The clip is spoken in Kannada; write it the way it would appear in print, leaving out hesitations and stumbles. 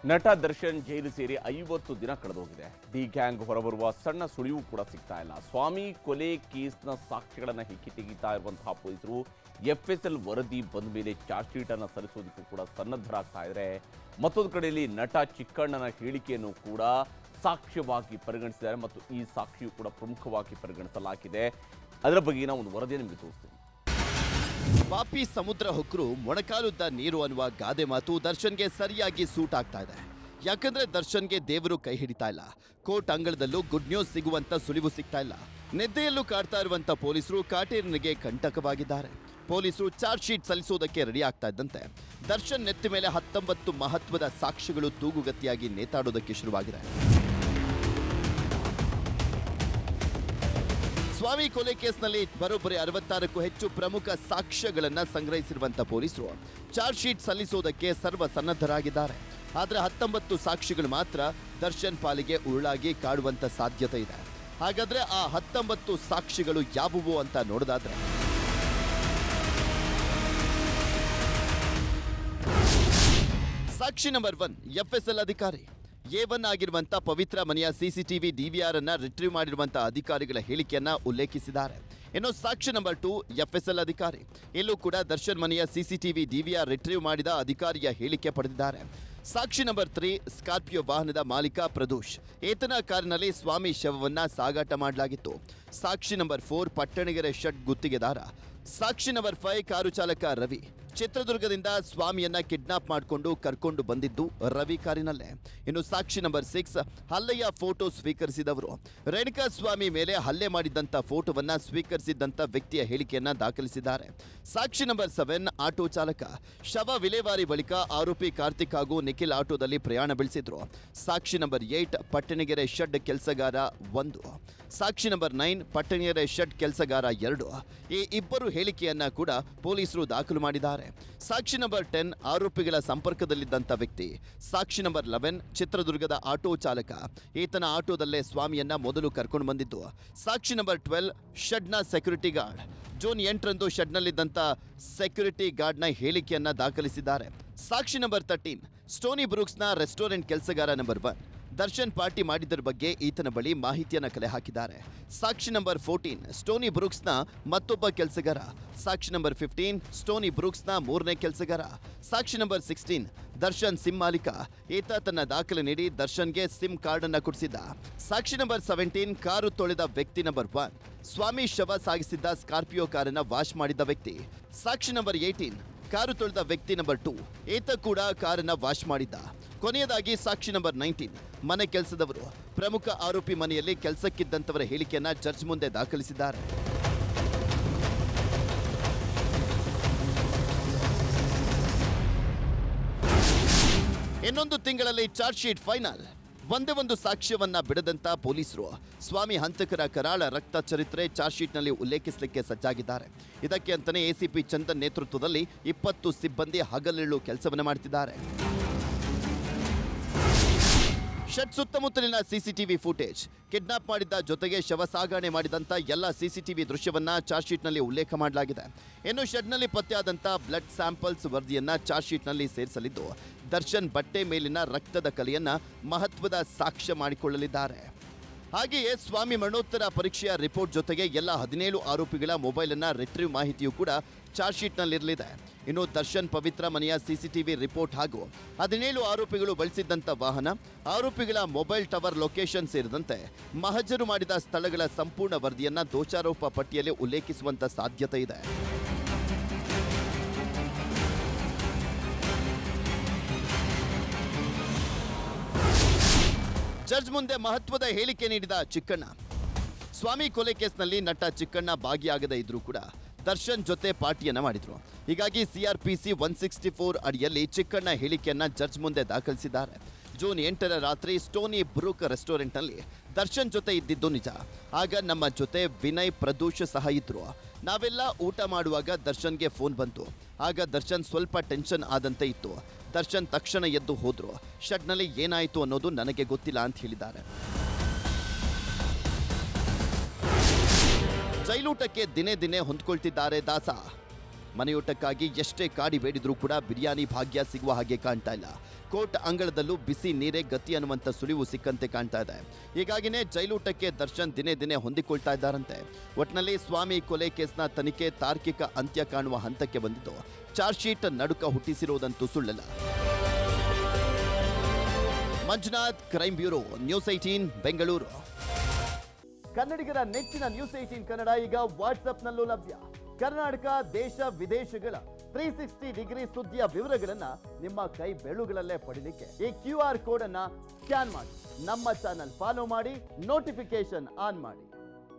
ನಟ ದರ್ಶನ್ ಜೈಲು ಸೇರಿ 50 ದಿನ ಕಳೆದೋಗಿದೆ. ಡಿ ಗ್ಯಾಂಗ್ ಹೊರಬರುವ ಸಣ್ಣ ಸುಳಿವು ಕೂಡ ಸಿಗ್ತಾ ಇಲ್ಲ. ಸ್ವಾಮಿ ಕೊಲೆ ಕೇಸ್ನ ಸಾಕ್ಷ್ಯಗಳನ್ನು ಹಿಕ್ಕಿ ತೆಗಿತಾ ಇರುವಂತಹ ಪೊಲೀಸರು FSL ವರದಿ ಬಂದ ಮೇಲೆ ಚಾರ್ಜ್ ಶೀಟ್ ಅನ್ನು ಸಲ್ಲಿಸೋದಕ್ಕೂ ಕೂಡ ಸನ್ನದ್ಧರಾಗ್ತಾ ಇದ್ದಾರೆ. ಮತ್ತೊಂದು ಕಡೆಯಲ್ಲಿ ನಟ ಚಿಕ್ಕಣ್ಣನ ಹೇಳಿಕೆಯನ್ನು ಕೂಡ ಸಾಕ್ಷ್ಯವಾಗಿ ಪರಿಗಣಿಸಿದ್ದಾರೆ ಮತ್ತು ಈ ಸಾಕ್ಷಿಯು ಕೂಡ ಪ್ರಮುಖವಾಗಿ ಪರಿಗಣಿಸಲಾಗಿದೆ. ಅದರ ಬಗೆಗಿನ ಒಂದು ವರದಿಯನ್ನು ನಿಮಗೆ ತೋರಿಸ್ತೀನಿ. ವಾಪಿ ಸಮುದ್ರ ಹೊಕ್ಕರು ಮೊಣಕಾಲುದ್ದ ನೀರು ಅನ್ನುವ ಗಾದೆ ಮಾತು ದರ್ಶನ್ಗೆ ಸರಿಯಾಗಿ ಸೂಟ್ ಆಗ್ತಾ ಇದೆ. ಯಾಕಂದ್ರೆ ದರ್ಶನ್ಗೆ ದೇವರು ಕೈ ಹಿಡಿತಾ ಇಲ್ಲ. ಕೋರ್ಟ್ ಅಂಗಳದಲ್ಲೂ ಗುಡ್ ನ್ಯೂಸ್ ಸಿಗುವಂತ ಸುಳಿವು ಸಿಗ್ತಾ ಇಲ್ಲ. ನಿದ್ದೆಯಲ್ಲೂ ಕಾಡ್ತಾ ಇರುವಂತ ಪೊಲೀಸರು ಕಾಟೇರನಿಗೆ ಕಂಟಕವಾಗಿದ್ದಾರೆ. ಪೊಲೀಸರು ಚಾರ್ಜ್ ಶೀಟ್ ಸಲ್ಲಿಸೋದಕ್ಕೆ ರೆಡಿ ಆಗ್ತಾ ಇದ್ದಂತೆ ದರ್ಶನ್ ನೆತ್ತಿ ಮೇಲೆ 19 ಮಹತ್ವದ ಸಾಕ್ಷ್ಯಗಳು ತೂಗುಗತಿಯಾಗಿ ನೇತಾಡೋದಕ್ಕೆ ಶುರುವಾಗಿದೆ. ಸ್ವಾಮಿ ಕೊಲೆ ಕೇಸ್ನಲ್ಲಿ ಬರೋಬ್ಬರಿ 66ಕ್ಕೂ ಹೆಚ್ಚು ಪ್ರಮುಖ ಸಾಕ್ಷ್ಯಗಳನ್ನು ಸಂಗ್ರಹಿಸಿರುವಂತ ಪೊಲೀಸರು ಚಾರ್ಜ್ ಶೀಟ್ ಸಲ್ಲಿಸೋದಕ್ಕೆ ಸರ್ವ ಸನ್ನದ್ಧರಾಗಿದ್ದಾರೆ. ಆದರೆ 19 ಸಾಕ್ಷಿಗಳು ಮಾತ್ರ ದರ್ಶನ್ ಪಾಲಿಗೆ ಉರುಳಾಗಿ ಕಾಡುವಂತ ಸಾಧ್ಯತೆ ಇದೆ. ಹಾಗಾದ್ರೆ ಆ 19 ಸಾಕ್ಷಿಗಳು ಯಾವುವು ಅಂತ ನೋಡೋದಾದ್ರೆ, ಸಾಕ್ಷಿ ನಂಬರ್ 1 FSL ಅಧಿಕಾರಿ. A1 ಆಗಿರುವಂತ ಪವಿತ್ರ ಮನೆಯ CCTV DVR ಅನ್ನ ರಿಟ್ರೀವ್ ಮಾಡಿರುವಂತ ಅಧಿಕಾರಿಗಳ ಹೇಳಿಕೆಯನ್ನ ಉಲ್ಲೇಖಿಸಿದ್ದಾರೆ. ಇನ್ನು ಸಾಕ್ಷಿ ನಂಬರ್ 2 FSL ಅಧಿಕಾರಿ. ಇಲ್ಲೂ ಕೂಡ ದರ್ಶನ್ ಮನೆಯ CCTV DVR ರಿಟ್ರೀವ್ ಮಾಡಿದ ಅಧಿಕಾರಿಯ ಹೇಳಿಕೆ ಪಡೆದಿದ್ದಾರೆ. ಸಾಕ್ಷಿ ನಂಬರ್ 3 ಸ್ಕಾರ್ಪಿಯೋ ವಾಹನದ ಮಾಲೀಕ ಪ್ರದೋಷ್. ಏತನ ಕಾರಿನಲ್ಲಿ ಸ್ವಾಮಿ ಶವವನ್ನ ಸಾಗಾಟ ಮಾಡಲಾಗಿತ್ತು. ಸಾಕ್ಷಿ ನಂಬರ್ 4 ಪಟ್ಟಣಗೆರೆ ಶೆಡ್ ಗುತ್ತಿಗೆದಾರ. ಸಾಕ್ಷಿ ನಂಬರ್ 5 ಕಾರು ಚಾಲಕ ರವಿ. ಚಿತ್ರದುರ್ಗದಿಂದ ಸ್ವಾಮಿಯನ್ನ ಕಿಡ್ನಾಪ್ ಮಾಡಿಕೊಂಡು ಕರ್ಕೊಂಡು ಬಂದಿದ್ದು ರವಿ ಕಾರಿನಲ್ಲೇ. ಇನ್ನು ಸಾಕ್ಷಿ ನಂಬರ್ 6 ಹಲ್ಲೆಯ ಫೋಟೋ ಸ್ವೀಕರಿಸಿದವರು. ರೇಣುಕಾ ಸ್ವಾಮಿ ಮೇಲೆ ಹಲ್ಲೆ ಮಾಡಿದ್ದಂಥ ಫೋಟೋವನ್ನ ಸ್ವೀಕರಿಸಿದ್ದಂಥ ವ್ಯಕ್ತಿಯ ಹೇಳಿಕೆಯನ್ನ ದಾಖಲಿಸಿದ್ದಾರೆ. ಸಾಕ್ಷಿ ನಂಬರ್ 7 ಆಟೋ ಚಾಲಕ. ಶವ ವಿಲೇವಾರಿ ಬಳಿಕ ಆರೋಪಿ ಕಾರ್ತಿಕ್ ಹಾಗೂ ನಿಖಿಲ್ ಆಟೋದಲ್ಲಿ ಪ್ರಯಾಣ ಬೆಳೆಸಿದ್ರು. ಸಾಕ್ಷಿ ನಂಬರ್ 8 ಪಟ್ಟಣಗೆರೆ ಶೆಡ್ ಕೆಲಸಗಾರ 1. ಸಾಕ್ಷಿ ನಂಬರ್ 9 ಪಟ್ಟಣಗೆರೆ ಶೆಡ್ ಕೆಲಸಗಾರ 2. ಈ ಇಬ್ಬರು ಹೇಳಿಕೆಯನ್ನ ಕೂಡ ಪೊಲೀಸರು ದಾಖಲು ಮಾಡಿದ್ದಾರೆ. ಸಾಕ್ಷಿ ನಂಬರ್ 10 ಆರೋಪಿಗಳ ಸಂಪರ್ಕದಲ್ಲಿದ್ದಂಥ ವ್ಯಕ್ತಿ. ಸಾಕ್ಷಿ ನಂಬರ್ 11 ಚಿತ್ರದುರ್ಗದ ಆಟೋ ಚಾಲಕ. ಈತನ ಆಟೋದಲ್ಲೇ ಸ್ವಾಮಿಯನ್ನ ಮೊದಲು ಕರ್ಕೊಂಡು ಬಂದಿದ್ದು. ಸಾಕ್ಷಿ ನಂಬರ್ 12 ಶೆಡ್ನ ಸೆಕ್ಯೂರಿಟಿ ಗಾರ್ಡ್. ಜೂನ್ 8ರಂದು ಶೆಡ್ನಲ್ಲಿದ್ದಂಥ ಸೆಕ್ಯೂರಿಟಿ ಗಾರ್ಡ್ನ ಹೇಳಿಕೆಯನ್ನ ದಾಖಲಿಸಿದ್ದಾರೆ. ಸಾಕ್ಷಿ ನಂಬರ್ 13 ಸ್ಟೋನಿ ಬ್ರೂಕ್ಸ್ನ ರೆಸ್ಟೋರೆಂಟ್ ಕೆಲಸಗಾರ ನಂಬರ್ 1. ದರ್ಶನ್ ಪಾರ್ಟಿ ಮಾಡಿದ್ದರ ಬಗ್ಗೆ ಈತನ ಬಳಿ ಮಾಹಿತಿಯನ್ನು ಕಲೆ ಹಾಕಿದ್ದಾರೆ. ಸಾಕ್ಷಿ ನಂಬರ್ 14 ಸ್ಟೋನಿ ಬ್ರೂಕ್ಸ್ನ ಮತ್ತೊಬ್ಬ ಕೆಲಸಗಾರ. ಸಾಕ್ಷಿ ನಂಬರ್ 15 ಸ್ಟೋನಿ ಬ್ರೂಕ್ಸ್ನ 3ನೇ ಕೆಲಸಗಾರ. ಸಾಕ್ಷಿ ನಂಬರ್ 16 ದರ್ಶನ್ ಸಿಮ್ ಮಾಲೀಕ. ಈತ ತನ್ನ ದಾಖಲೆ ನೀಡಿ ದರ್ಶನ್ಗೆ ಸಿಮ್ ಕಾರ್ಡ್ ಅನ್ನ ಕೊಡಿಸಿದ್ದ. ಸಾಕ್ಷಿ ನಂಬರ್ 17 ಕಾರು ತೊಳೆದ ವ್ಯಕ್ತಿ ನಂಬರ್ 1. ಸ್ವಾಮಿ ಶವ ಸಾಗಿಸಿದ್ದ ಸ್ಕಾರ್ಪಿಯೋ ಕಾರನ್ನ ವಾಶ್ ಮಾಡಿದ್ದ ವ್ಯಕ್ತಿ. ಸಾಕ್ಷಿ ನಂಬರ್ 18 ಕಾರು ತೊಳೆದ ವ್ಯಕ್ತಿ ನಂಬರ್ 2. ಈತ ಕೂಡ ಕಾರನ್ನ ವಾಶ್ ಮಾಡಿದ್ದ. ಕೊನೆಯದಾಗಿ ಸಾಕ್ಷಿ ನಂಬರ್ 19 ಮನೆ ಕೆಲಸದವರು. ಪ್ರಮುಖ ಆರೋಪಿ ಮನೆಯಲ್ಲಿ ಕೆಲಸಕ್ಕಿದ್ದಂಥವರ ಹೇಳಿಕೆಯನ್ನ ಜಡ್ಜ್ ಮುಂದೆ ದಾಖಲಿಸಿದ್ದಾರೆ. ಇನ್ನೊಂದು ತಿಂಗಳಲ್ಲಿ ಚಾರ್ಜ್ ಶೀಟ್ ಫೈನಲ್. ಒಂದೇ ಒಂದು ಸಾಕ್ಷ್ಯವನ್ನ ಬಿಡದಂತ ಪೊಲೀಸರು ಸ್ವಾಮಿ ಹಂತಕರ ಕರಾಳ ರಕ್ತ ಚರಿತ್ರೆ ಚಾರ್ಜ್ ಶೀಟ್ನಲ್ಲಿ ಉಲ್ಲೇಖಿಸಲಿಕ್ಕೆ ಸಜ್ಜಾಗಿದ್ದಾರೆ. ಇದಕ್ಕೆ ಅಂತಾನೆ ACP ಚಂದನ್ ನೇತೃತ್ವದಲ್ಲಿ 20 ಸಿಬ್ಬಂದಿ ಹಗಲಿರುಳು ಕೆಲಸವನ್ನ ಮಾಡುತ್ತಿದ್ದಾರೆ. ಶೆಡ್ ಸುತ್ತಮುತ್ತಲಿನ CCTV ಫುಟೇಜ್, ಕಿಡ್ನಾಪ್ ಮಾಡಿದ್ದ ಜೊತೆಗೆ ಶವ ಸಾಗಣೆ ಮಾಡಿದಂಥ ಎಲ್ಲ CCTV ದೃಶ್ಯವನ್ನ ಚಾರ್ಜ್ ಶೀಟ್ನಲ್ಲಿ ಉಲ್ಲೇಖ ಮಾಡಲಾಗಿದೆ. ಇನ್ನು ಶೆಡ್ನಲ್ಲಿ ಪತ್ತೆಯಾದಂಥ ಬ್ಲಡ್ ಸ್ಯಾಂಪಲ್ಸ್ ವರದಿಯನ್ನ ಚಾರ್ಜ್ ಶೀಟ್ನಲ್ಲಿ ಸೇರಿಸಲಿದ್ದು ದರ್ಶನ್ ಬಟ್ಟೆ ಮೇಲಿನ ರಕ್ತದ ಕಲೆಯನ್ನ ಮಹತ್ವದ ಸಾಕ್ಷ್ಯ ಮಾಡಿಕೊಳ್ಳಲಿದ್ದಾರೆ. ಹಾಗೆಯೇ ಸ್ವಾಮಿ ಮರಣೋತ್ತರ ಪರೀಕ್ಷೆಯ ರಿಪೋರ್ಟ್ ಜೊತೆಗೆ ಎಲ್ಲ 17 ಆರೋಪಿಗಳ ಮೊಬೈಲ್ ಅನ್ನ ರಿಟ್ರೀವ್ ಮಾಹಿತಿಯೂ ಕೂಡ ಚಾರ್ಜ್ ಶೀಟ್ನಲ್ಲಿರಲಿದೆ. ಇನ್ನು ದರ್ಶನ್ ಪವಿತ್ರ ಮನೆಯ CCTV ರಿಪೋರ್ಟ್ ಹಾಗೂ 17 ಆರೋಪಿಗಳು ಬಳಸಿದ್ದಂಥ ವಾಹನ, ಆರೋಪಿಗಳ ಮೊಬೈಲ್ ಟವರ್ ಲೊಕೇಶನ್ ಸೇರಿದಂತೆ ಮಹಜರು ಮಾಡಿದ ಸ್ಥಳಗಳ ಸಂಪೂರ್ಣ ವರದಿಯನ್ನ ದೋಷಾರೋಪ ಪಟ್ಟಿಯಲ್ಲಿ ಉಲ್ಲೇಖಿಸುವಂತ ಸಾಧ್ಯತೆ ಇದೆ. ಜಡ್ಜ್ ಮುಂದೆ ಮಹತ್ವದ ಹೇಳಿಕೆ ನೀಡಿದ ಚಿಕ್ಕಣ್ಣ. ಸ್ವಾಮಿ ಕೊಲೆ ಕೇಸ್ನಲ್ಲಿ ನಟ ಚಿಕ್ಕಣ್ಣ ಭಾಗಿಯಾಗದೇ ಇದ್ರೂ ಕೂಡ ದರ್ಶನ್ ಜೊತೆ ಪಾರ್ಟಿಯನ್ನ ಮಾಡಿದ್ರು. ಹೀಗಾಗಿ CRPC 164 ಅಡಿಯಲ್ಲಿ ಚಿಕ್ಕಣ್ಣ ಹೇಳಿಕೆಯನ್ನ ಜಡ್ಜ್ ಮುಂದೆ ದಾಖಲಿಸಿದ್ದಾರೆ. ಜೂನ್ 8ರ ರಾತ್ರಿ ಸ್ಟೋನಿ ಬ್ರೂಕ್ ರೆಸ್ಟೋರೆಂಟ್ನಲ್ಲಿ ದರ್ಶನ್ ಜೊತೆ ಇದ್ದಿದ್ದು ನಿಜ. ಆಗ ನಮ್ಮ ಜೊತೆ ವಿನಯ್ ಪ್ರದೋಷ್ ಸಹ ಇದ್ರು. ನಾವೆಲ್ಲ ಊಟ ಮಾಡುವಾಗ ದರ್ಶನ್ಗೆ ಫೋನ್ ಬಂತು. ಆಗ ದರ್ಶನ್ ಸ್ವಲ್ಪ ಟೆನ್ಷನ್ ಆದಂತೆ ಇತ್ತು. ದರ್ಶನ್ ತಕ್ಷಣ ಎದ್ದು ಹೋದ್ರು. ಶೆಡ್ನಲ್ಲಿ ಏನಾಯಿತು ಅನ್ನೋದು ನನಗೆ ಗೊತ್ತಿಲ್ಲ ಅಂತ ಹೇಳಿದ್ದಾರೆ. ಜೈಲೂಟಕ್ಕೆ ದಿನೇ ದಿನೇ ಹೊಂದ್ಕೊಳ್ತಿದ್ದಾರೆ ದಾಸ. ಮನೆಯೂಟಕ್ಕಾಗಿ ಎಷ್ಟೇ ಕಾಡಿ ಬೇಡಿದ್ರೂ ಕೂಡ ಬಿರಿಯಾನಿ ಭಾಗ್ಯ ಸಿಗುವ ಹಾಗೆ ಕಾಣ್ತಾ ಇಲ್ಲ. ಕೋರ್ಟ್ ಅಂಗಳದಲ್ಲೂ ಬಿಸಿ ನೀರೇ ಗತಿ ಅನ್ನುವಂಥ ಸುಳಿವು ಸಿಕ್ಕಂತೆ ಕಾಣ್ತಾ ಇದೆ. ಹೀಗಾಗಿನೇ ಜೈಲೂಟಕ್ಕೆ ದರ್ಶನ್ ದಿನೇ ದಿನೇ ಹೊಂದಿಕೊಳ್ತಾ ಇದ್ದಾರಂತೆ. ಒಟ್ನಲ್ಲಿ ಸ್ವಾಮಿ ಕೊಲೆ ಕೇಸ್ನ ತನಿಖೆ ತಾರ್ಕಿಕ ಅಂತ್ಯ ಕಾಣುವ ಹಂತಕ್ಕೆ ಬಂದಿದ್ದು ಚಾರ್ಜ್ ಶೀಟ್ ನಡುಕ ಹುಟ್ಟಿಸಿರುವುದಂತೂ ಸುಳ್ಳಲ್ಲ. Manjunath, crime bureau, news 18 Bengaluru. ಕನ್ನಡಿಗರ ನೆಚ್ಚಿನ ನ್ಯೂಸ್ 18 ಕನ್ನಡ ಈಗ ವಾಟ್ಸ್ಆಪ್ನಲ್ಲೂ ಲಭ್ಯ. ಕರ್ನಾಟಕ, ದೇಶ ವಿದೇಶಗಳ 360 ಡಿಗ್ರಿ ಸುದ್ದಿಯ ವಿವರಗಳನ್ನ ನಿಮ್ಮ ಕೈ ಬೆರಳುಗಳಲ್ಲೇ ಪಡಿಲಿಕ್ಕೆ ಈ QR ಕೋಡ್ ಅನ್ನ ಸ್ಕ್ಯಾನ್ ಮಾಡಿ ನಮ್ಮ ಚಾನಲ್ ಫಾಲೋ ಮಾಡಿ, ನೋಟಿಫಿಕೇಶನ್ ಆನ್ ಮಾಡಿ.